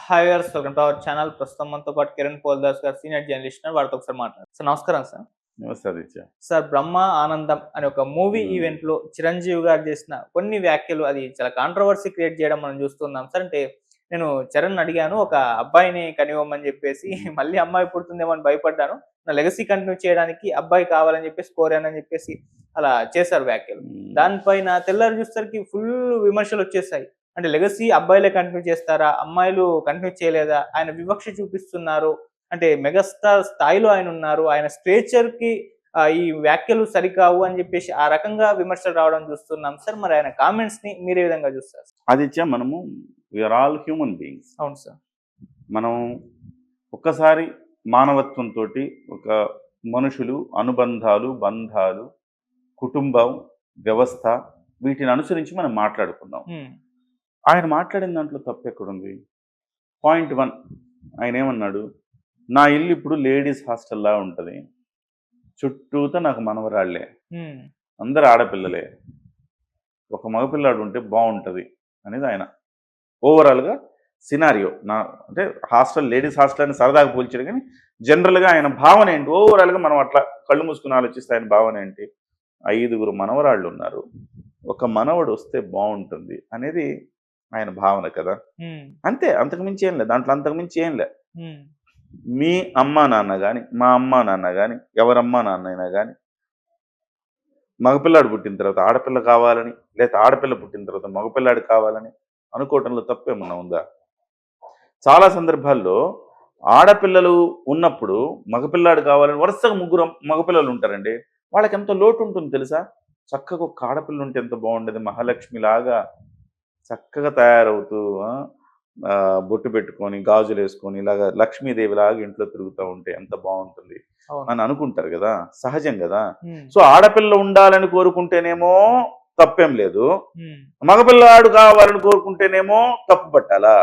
Hi viewers, welcome to our channel. ప్రస్తుతం మనతో పాటు కిరణ్ పోల్దాస్ గారు, సీనియర్ జర్నలిస్ట్, వారితో ఒకసారి మాట్లాడారు. సార్ నమస్కారం సార్. నమస్తే ఆదిత్య. సార్, బ్రహ్మ ఆనందం అనే ఒక మూవీ హ్మ్. ఈవెంట్ లో చిరంజీవి గారు చేసిన కొన్ని వ్యాఖ్యలు అది చాలా కాంట్రవర్సీ క్రియేట్ చేయడం మనం చూస్తున్నాం సార్. అంటే నేను చరణ్ అడిగాను, ఒక అబ్బాయిని కనివ్వమని చెప్పేసి, మళ్ళీ అమ్మాయి పుడుతుందేమో అని భయపడ్డాను, నా లెగసీ కంటిన్యూ చేయడానికి అబ్బాయి కావాలని చెప్పేసి కోరానని చెప్పేసి అలా చేశారు వ్యాఖ్యలు. హ్మ్. దానిపైన తెల్లారి చూసేసరికి ఫుల్ విమర్శలు వచ్చేసాయి. అంటే లెగసీ అబ్బాయిలే కంటిన్యూ చేస్తారా, అమ్మాయిలు కంటిన్యూ చేయలేదా, ఆయన వివక్ష చూపిస్తున్నారు, అంటే మెగాస్టార్ స్థాయిలో ఆయన ఉన్నారు, ఆయన స్ట్రేచర్ కి ఈ వ్యాఖ్యలు సరికావు అని చెప్పేసి ఆ రకంగా విమర్శలు రావడం చూస్తున్నాం సార్. మరి ఆయన కామెంట్స్ ని మీరు ఏ విధంగా చూస్తారు? ఆదిత్య, మనము వీఆర్ ఆల్ హ్యూమన్ బీయింగ్స్. అవును సార్. మనం ఒక్కసారి మానవత్వంతో ఒక మనుషులు, అనుబంధాలు, బంధాలు, కుటుంబం, వ్యవస్థ, వీటిని అనుసరించి మనం మాట్లాడుకున్నాం. ఆయన మాట్లాడిన దాంట్లో తప్పు ఎక్కడుంది? పాయింట్ 1, ఆయన ఏమన్నాడు, నా ఇల్లు ఇప్పుడు లేడీస్ హాస్టల్లా ఉంటుంది, చుట్టూతో నాకు మనవరాళ్లే, అందరు ఆడపిల్లలే, ఒక మగపిల్లాడు ఉంటే బాగుంటుంది అనేది ఆయన ఓవరాల్గా సినారియో. అంటే హాస్టల్, లేడీస్ హాస్టల్ అని సరదాగా పోల్చాడు, కానీ జనరల్గా ఆయన భావన ఏంటి, ఓవరాల్గా మనం అట్లా కళ్ళు మూసుకుని ఆలోచిస్తే ఆయన భావన ఏంటి, 5 మనవరాళ్ళు ఉన్నారు, ఒక మనవడు వస్తే బాగుంటుంది అనేది ఆయన భావన కదా. అంతే, అంతకుమించి ఏం లేదు దాంట్లో, అంతకుమించి ఏం లేదు. మీ అమ్మా నాన్న కానీ, మా అమ్మా నాన్న కానీ, ఎవరమ్మా నాన్న అయినా కానీ, మగపిల్లాడు పుట్టిన తర్వాత ఆడపిల్ల కావాలని, లేదా ఆడపిల్ల పుట్టిన తర్వాత మగపిల్లాడు కావాలని అనుకోవటంలో తప్పేమన్నా ఉందా? చాలా సందర్భాల్లో ఆడపిల్లలు ఉన్నప్పుడు మగపిల్లాడు కావాలని వరుసగా 3 మగపిల్లలు ఉంటారండి, వాళ్ళకి ఎంత లోటు ఉంటుంది తెలుసా? చక్కగా ఒక ఆడపిల్ల ఉంటే ఎంత బాగుండేది, మహాలక్ష్మిలాగా చక్కగా తయారవుతూ బొట్టు పెట్టుకొని, గాజులు వేసుకొని, ఇలాగా లక్ష్మీదేవిలాగా ఇంట్లో తిరుగుతూ ఉంటే ఎంత బాగుంటుంది అని అనుకుంటారు కదా, సహజం కదా. సో ఆడపిల్ల ఉండాలని కోరుకుంటేనేమో తప్పేం లేదు, మగపిల్లాడు కావాలని కోరుకుంటేనేమో తప్పు పట్టాలా?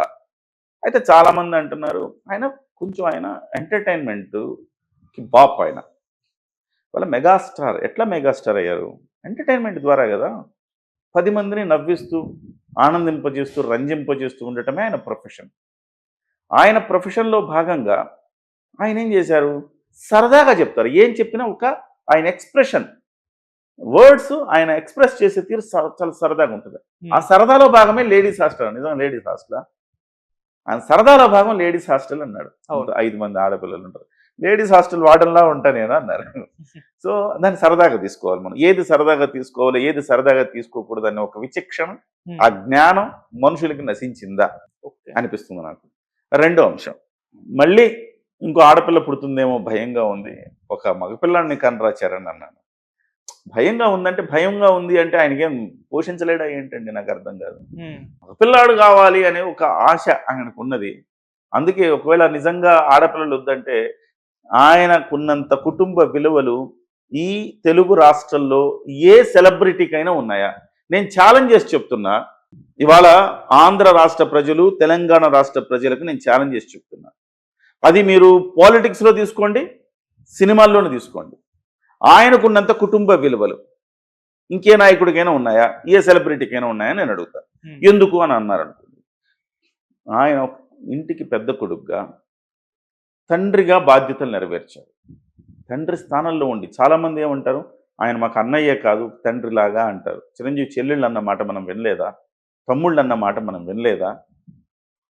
అయితే చాలా మంది అంటున్నారు, ఆయన ఎంటర్టైన్మెంట్కి బాప్, ఆయన వాళ్ళ మెగాస్టార్. ఎట్లా మెగాస్టార్ అయ్యారు? ఎంటర్టైన్మెంట్ ద్వారా కదా. 10 మందిని నవ్విస్తూ, ఆనందింపజేస్తూ, రంజింపజేస్తూ ఉండటమే ఆయన ప్రొఫెషన్. ఆయన ప్రొఫెషన్లో భాగంగా ఆయన ఏం చేశారు, సరదాగా చెప్తారు, ఏం చెప్పినా ఒక ఆయన ఎక్స్ప్రెషన్, వర్డ్స్ ఆయన ఎక్స్ప్రెస్ చేసే తీరు చాలా సరదాగా ఉంటుంది. ఆ సరదాలో భాగమే లేడీస్ హాస్టల్. నిజంగా లేడీస్ హాస్టల్, ఆయన సరదాలో భాగం లేడీస్ హాస్టల్ అన్నాడు. 5 మంది ఆడపిల్లలు ఉంటారు, లేడీస్ హాస్టల్ వాడల్లా ఉంటా నేను అన్నారు. సో దాన్ని సరదాగా తీసుకోవాలి మనం, ఏది సరదాగా తీసుకోవాలి, ఏది సరదాగా తీసుకోకూడదు అనే ఒక విచక్షణ, ఆ జ్ఞానం మనుషులకి నశించిందా అనిపిస్తుంది నాకు. రెండో అంశం, మళ్ళీ ఇంకో ఆడపిల్ల పుడుతుందేమో భయంగా ఉంది, ఒక మగపిల్లాడిని కనరాచారని అన్నాను. భయంగా ఉందంటే, భయంగా ఉంది అంటే ఆయనకేం పోషించలేడా ఏంటండి, నాకు అర్థం కాదు. మగపిల్లాడు కావాలి అనే ఒక ఆశ ఆయనకు ఉన్నది. అందుకే ఒకవేళ నిజంగా ఆడపిల్లలు వద్దంటే, ఆయనకున్నంత కుటుంబ విలువలు ఈ తెలుగు రాష్ట్రంలో ఏ సెలబ్రిటీకైనా ఉన్నాయా? నేను ఛాలెంజ్ చేసి చెప్తున్నా, ఇవాళ ఆంధ్ర రాష్ట్ర ప్రజలు, తెలంగాణ రాష్ట్ర ప్రజలకు నేను ఛాలెంజ్ చేసి చెప్తున్నా. అది మీరు పాలిటిక్స్లో తీసుకోండి, సినిమాల్లోనే తీసుకోండి, ఆయనకున్నంత కుటుంబ విలువలు ఇంకే నాయకుడికైనా ఉన్నాయా, ఏ సెలబ్రిటీకైనా ఉన్నాయా నేను అడుగుతా. ఎందుకు అని అన్నారు అనుకోండి, ఆయన ఇంటికి పెద్ద కొడుకుగా, తండ్రిగా బాధ్యతలు నెరవేర్చారు. తండ్రి స్థానంలో ఉండి, చాలామంది ఏమంటారు, ఆయన మాకు అన్నయ్యే కాదు తండ్రిలాగా అంటారు. చిరంజీవి చెల్లెళ్ళు అన్న మాట మనం వినలేదా? తమ్ముళ్ళు అన్న మాట మనం వినలేదా?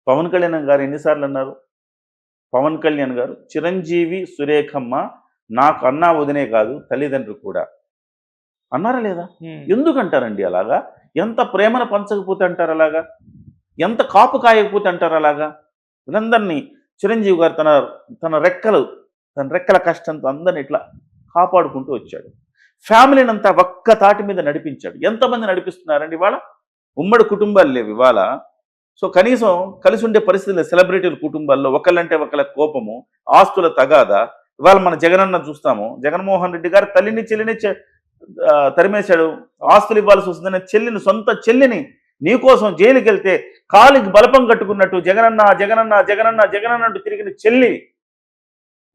పవన్ కళ్యాణ్ గారు ఎన్నిసార్లు అన్నారు? పవన్ కళ్యాణ్ గారు, చిరంజీవి, సురేఖమ్మ నాకు అన్నా వదినే కాదు తల్లిదండ్రులు కూడా అన్నారా లేదా? ఎందుకు అంటారండి అలాగా? ఎంత ప్రేమను పంచకపోతే అంటారు అలాగా? ఎంత కాపు కాయకపోతే అంటారు అలాగా? వీళ్ళందరినీ చిరంజీవి గారు తన రెక్కల కష్టంతో అందరిని ఇట్లా కాపాడుకుంటూ వచ్చాడు. ఫ్యామిలీని అంతా ఒక్క తాటి మీద నడిపించాడు. ఎంతమంది నడిపిస్తున్నారండి ఇవాళ? ఉమ్మడి కుటుంబాలు లేవు ఇవాళ. సో కనీసం కలిసి ఉండే పరిస్థితులు సెలబ్రిటీల కుటుంబాల్లో ఒకళ్ళంటే ఒకళ్ళ కోపము, ఆస్తుల తగాదా. ఇవాళ మన జగనన్న చూస్తాము, జగన్మోహన్ రెడ్డి గారు తల్లిని చెల్లిని తరిమేశాడు, ఆస్తులు ఇవ్వాల్సి వస్తుందని చెల్లిని, సొంత చెల్లిని నీకోసం జైలుకి వెళ్తే కాలికి బలపం కట్టుకున్నట్టు జగనన్న జగనన్న జగనన్న జగనన్న అంటూ తిరిగిన చెల్లి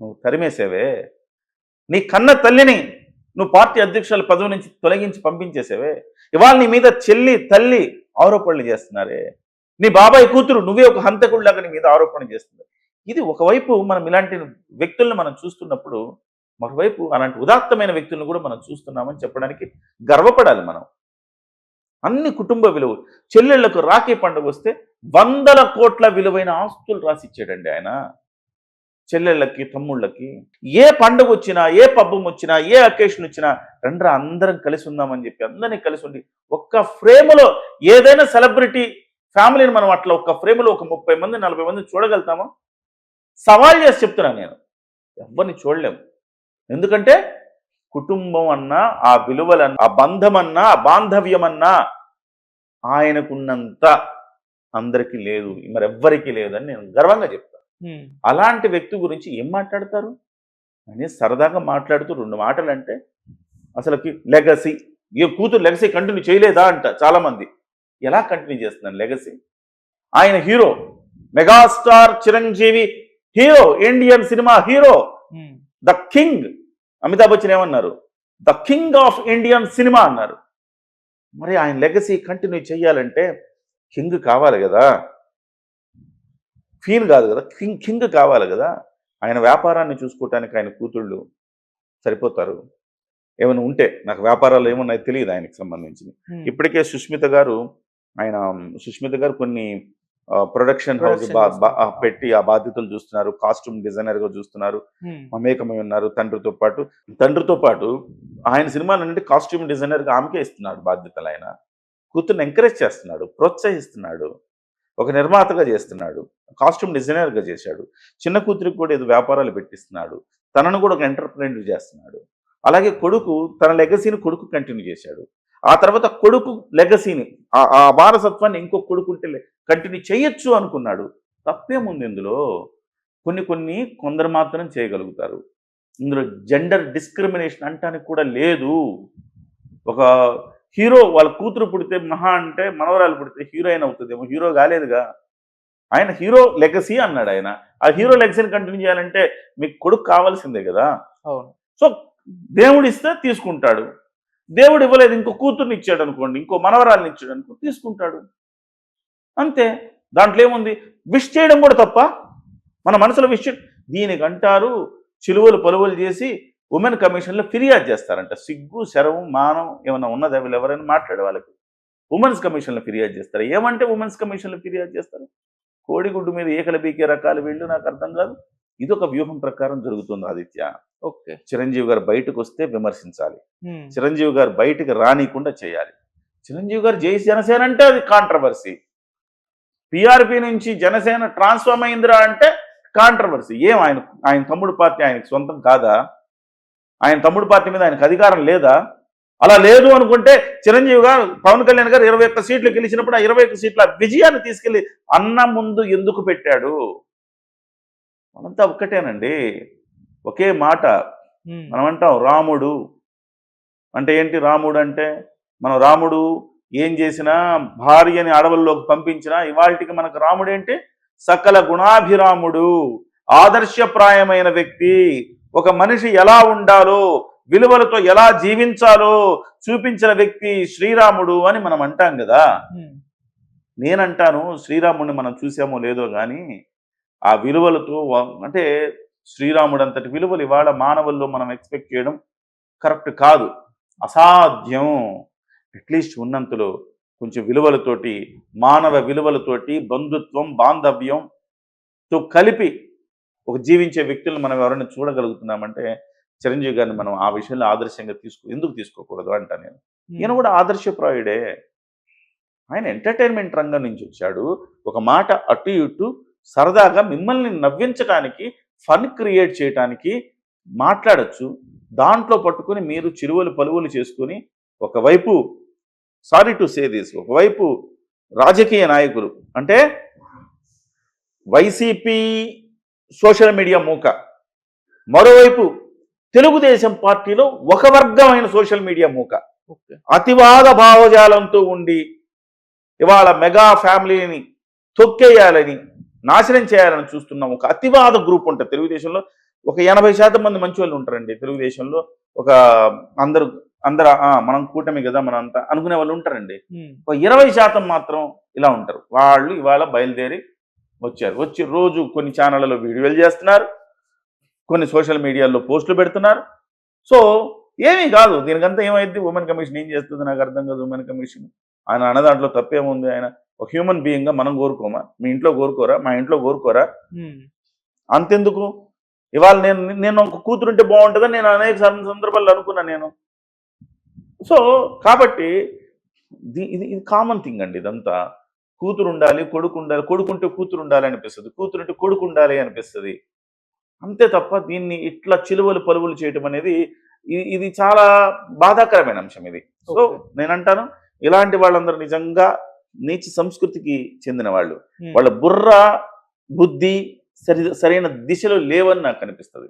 నువ్వు తరిమేసేవే. నీ కన్న తల్లిని నువ్వు పార్టీ అధ్యక్షుల పదవి నుంచి తొలగించి పంపించేసేవే. ఇవాళ నీ మీద చెల్లి, తల్లి ఆరోపణలు చేస్తున్నారే. నీ బాబాయ్ కూతురు నువ్వే ఒక హంతకుడిలాగా నీ మీద ఆరోపణ చేస్తుంది. ఇది ఒకవైపు మనం ఇలాంటి వ్యక్తులను మనం చూస్తున్నప్పుడు, మరోవైపు అలాంటి ఉదాత్తమైన వ్యక్తులను కూడా మనం చూస్తున్నామని చెప్పడానికి గర్వపడాలి మనం. అన్ని కుటుంబ విలువలు, చెల్లెళ్లకు రాఖీ పండుగ వస్తే 100 కోట్ల విలువైన ఆస్తులు రాసిచ్చాడండి ఆయన చెల్లెళ్ళకి, తమ్ముళ్ళకి. ఏ పండుగ వచ్చినా, ఏ పబ్బం వచ్చినా, ఏ అకేషన్ వచ్చినా రండ్రా అందరం కలిసి ఉందామని చెప్పి అందరినీ కలిసి ఉండి ఒక్క ఫ్రేములో ఏదైనా సెలబ్రిటీ ఫ్యామిలీని మనం అట్లా ఒక్క ఫ్రేములో ఒక 30 మంది 40 మంది చూడగలుగుతామా? సవాల్ చేసి చెప్తున్నాను నేను. ఎవరిని చూడలేము. ఎందుకంటే కుటుంబం అన్నా, ఆ విలువలన్నా, ఆ బంధం అన్నా, ఆ బాంధవ్యం అన్నా ఆయనకున్నంత అందరికీ లేదు, మరెవ్వరికీ లేదని నేను గర్వంగా చెప్తాను. అలాంటి వ్యక్తి గురించి ఏం మాట్లాడతారు అని సరదాగా మాట్లాడుతూ 2 మాటలు అంటే అసలుకి లెగసీ, ఏ కూతురు లెగసీ కంటిన్యూ చేయలేదా అంట చాలా మంది. ఎలా కంటిన్యూ చేస్తున్నాను లెగసీ? ఆయన hero, megastar Chiranjeevi hero, Indian cinema hero, the king. Amitabh Bachchan ఏమన్నారు? The king of Indian cinema అన్నారు. మరి ఆయన లెగసీ కంటిన్యూ చేయాలంటే కింగ్ కావాలి కదా, ఫీల్ కాదు కదా, కింగ్ కావాలి కదా. ఆయన వ్యాపారాన్ని చూసుకోవటానికి ఆయన కూతుళ్ళు సరిపోతారు. ఏమైనా ఉంటే, నాకు వ్యాపారాలు ఏమున్నాయో తెలియదు ఆయనకి సంబంధించి. ఇప్పటికే సుష్మిత గారు కొన్ని ప్రొడక్షన్ హౌస్ పెట్టి ఆ బాధ్యతలు చూస్తున్నారు. కాస్ట్యూమ్ డిజైనర్ గా చూస్తున్నారు, మమేకమై ఉన్నారు తండ్రితో పాటు. ఆయన సినిమాలన్నింటి కాస్ట్యూమ్ డిజైనర్ గా ఆమెకే ఇస్తున్నాడు బాధ్యతలు. ఆయన కూతుర్ని ఎంకరేజ్ చేస్తున్నాడు, ప్రోత్సహిస్తున్నాడు, ఒక నిర్మాతగా చేస్తున్నాడు, కాస్ట్యూమ్ డిజైనర్గా చేశాడు. చిన్న కూతురికి కూడా ఏదో వ్యాపారాలు పెట్టిస్తున్నాడు, తనను కూడా ఒక ఎంటర్ప్రెన్యూర్ చేస్తున్నాడు. అలాగే కొడుకు తన లెగసీని కొడుకు కంటిన్యూ చేశాడు. ఆ తర్వాత కొడుకు లెగసీని, ఆ వారసత్వాన్ని ఇంకో కొడుకుంటే కంటిన్యూ చేయొచ్చు అనుకున్నాడు. తప్పేముంది ఇందులో? కొందరు మాత్రం చేయగలుగుతారు. ఇందులో జెండర్ డిస్క్రిమినేషన్ అంటానికి కూడా లేదు. ఒక హీరో వాళ్ళ కూతురు పుడితే మహా అంటే మనవరాలు పుడితే హీరోయిన్ అవుతుందేమో, హీరో కాలేదుగా. ఆయన హీరో లెగసీ అన్నాడు. ఆయన ఆ హీరో లెగసీని కంటిన్యూ చేయాలంటే మీకు కొడుకు కావాల్సిందే కదా. సో దేవుడు ఇస్తే తీసుకుంటాడు, దేవుడు ఇవ్వలేదు ఇంకో కూతుర్ని ఇచ్చాడు అనుకోండి, ఇంకో మనవరాలను ఇచ్చాడు అనుకో, తీసుకుంటాడు అంతే. దాంట్లో ఏముంది? విష్ చేయడం కూడా తప్ప? మన మనసులో విష్ దీనికంటారు చిలువలు పలువలు చేసి ఉమెన్ కమిషన్లో ఫిర్యాదు చేస్తారంట. సిగ్గు శరవం మానం ఏమైనా ఉన్నదా వీళ్ళు ఎవరైనా మాట్లాడే వాళ్ళకి? ఉమెన్స్ కమిషన్లో ఫిర్యాదు చేస్తారు. ఏమంటే ఉమెన్స్ కమిషన్లో ఫిర్యాదు చేస్తారు? కోడిగుడ్డు మీద ఏకలు బీకే రకాలు వీళ్ళు, నాకు అర్థం కాదు. ఇది ఒక వ్యూహం ప్రకారం జరుగుతుంది ఆదిత్య. ఓకే, చిరంజీవి గారు బయటకు వస్తే విమర్శించాలి, చిరంజీవి గారు బయటకు రానికుండా చేయాలి. చిరంజీవి గారు జై జనసేన అంటే అది కాంట్రవర్సీ, పిఆర్పి నుంచి జనసేన ట్రాన్స్ఫార్మ్ అయిందిరా అంటే కాంట్రవర్సీ. ఏం ఆయన తమ్ముడు పార్టీ ఆయనకు సొంతం కాదా? ఆయన తమ్ముడు పార్టీ మీద ఆయనకు అధికారం లేదా? అలా లేదు అనుకుంటే చిరంజీవి గారు, పవన్ కళ్యాణ్ గారు 21 సీట్లు గెలిచినప్పుడు ఆ 21 సీట్ల విజయాన్ని తీసుకెళ్లి అన్న ముందు ఎందుకు పెట్టాడు? మనంతా ఒక్కటేనండి, ఒకే మాట. మనం అంటాం రాముడు అంటే ఏంటి? రాముడు అంటే మనం రాముడు ఏం చేసినా, భార్యని అడవుల్లోకి పంపించినా, ఇవాళకి మనకు రాముడు ఏంటి? సకల గుణాభిరాముడు, ఆదర్శప్రాయమైన వ్యక్తి, ఒక మనిషి ఎలా ఉండాలో, విలువలతో ఎలా జీవించాలో చూపించిన వ్యక్తి శ్రీరాముడు అని మనం అంటాం కదా. నేనంటాను, శ్రీరాముడిని మనం చూసామో లేదో కానీ ఆ విలువలతో, అంటే శ్రీరాముడు అంతటి విలువలు ఇవాళ మానవుల్లో మనం ఎక్స్పెక్ట్ చేయడం కరెక్ట్ కాదు, అసాధ్యం. అట్లీస్ట్ ఉన్నంతలో కొంచెం విలువలతోటి, మానవ విలువలతోటి, బంధుత్వం బాంధవ్యంతో కలిపి ఒక జీవించే వ్యక్తులను మనం ఎవరైనా చూడగలుగుతున్నామంటే చిరంజీవి గారిని మనం ఆ విషయంలో ఆదర్శంగా ఎందుకు తీసుకోకూడదు అంటా నేను. ఈయన కూడా ఆదర్శప్రాయుడే. ఆయన ఎంటర్టైన్మెంట్ రంగం నుంచి వచ్చాడు. ఒక మాట అటు ఇటు సరదాగా మిమ్మల్ని నవ్వించడానికి, ఫన్ క్రియేట్ చేయడానికి మాట్లాడచ్చు. దాంట్లో పట్టుకుని మీరు చిరువలు పలువులు చేసుకుని, ఒకవైపు సారీ టు సే దిస్, ఒకవైపు రాజకీయ నాయకులు అంటే వైసీపీ సోషల్ మీడియా మూక, మరోవైపు తెలుగుదేశం పార్టీలో ఒక వర్గమైన సోషల్ మీడియా మూక, అతివాద భావజాలంతో ఉండి ఇవాళ మెగా ఫ్యామిలీని తొక్కేయాలని, నాశనం చేయాలని చూస్తున్నాం. ఒక అతివాద గ్రూప్ ఉంటుంది తెలుగుదేశంలో. ఒక 80% మంది మంచి వాళ్ళు ఉంటారండి తెలుగుదేశంలో. ఒక అందరూ మనం కూటమి కదా మనం అంతా అనుకునే వాళ్ళు ఉంటారండి. ఒక 20% మాత్రం ఇలా ఉంటారు. వాళ్ళు ఇవాళ బయలుదేరి వచ్చారు. వచ్చి రోజు కొన్ని ఛానళ్ళలో వీడియోలు చేస్తున్నారు, కొన్ని సోషల్ మీడియాలో పోస్టులు పెడుతున్నారు. సో ఏమీ కాదు, దీనికంతా ఏమైంది, ఉమెన్ కమిషన్ ఏం చేస్తుంది నాకు అర్థం కాదు. ఉమెన్ కమిషన్ ఆయన అన్న దాంట్లో తప్పేముంది? ఆయన ఒక హ్యూమన్ బీయింగ్గా మనం కోరుకోమా? మీ ఇంట్లో కోరుకోరా? మా ఇంట్లో కోరుకోరా? అంతెందుకు, ఇవాళ నేను ఒక కూతురుంటే బాగుంటుందని నేను అనేక సందర్భాల్లో అనుకున్నాను నేను. సో కాబట్టి ఇది కామన్ థింగ్ అండి. ఇదంతా కూతురు ఉండాలి, కొడుకు ఉండాలి, కొడుకుంటే కూతురు ఉండాలి అనిపిస్తుంది, కూతురుంటే కొడుకు ఉండాలి అనిపిస్తుంది. అంతే తప్ప దీన్ని ఇట్లా చిలువలు పలువులు చేయటం అనేది ఇది చాలా బాధాకరమైన అంశం ఇది. సో నేనంటాను, ఇలాంటి వాళ్ళందరూ నిజంగా నీచ సంస్కృతికి చెందిన వాళ్ళు. వాళ్ళ బుర్ర బుద్ధి సరైన దిశలో లేవని నాకు అనిపిస్తుంది.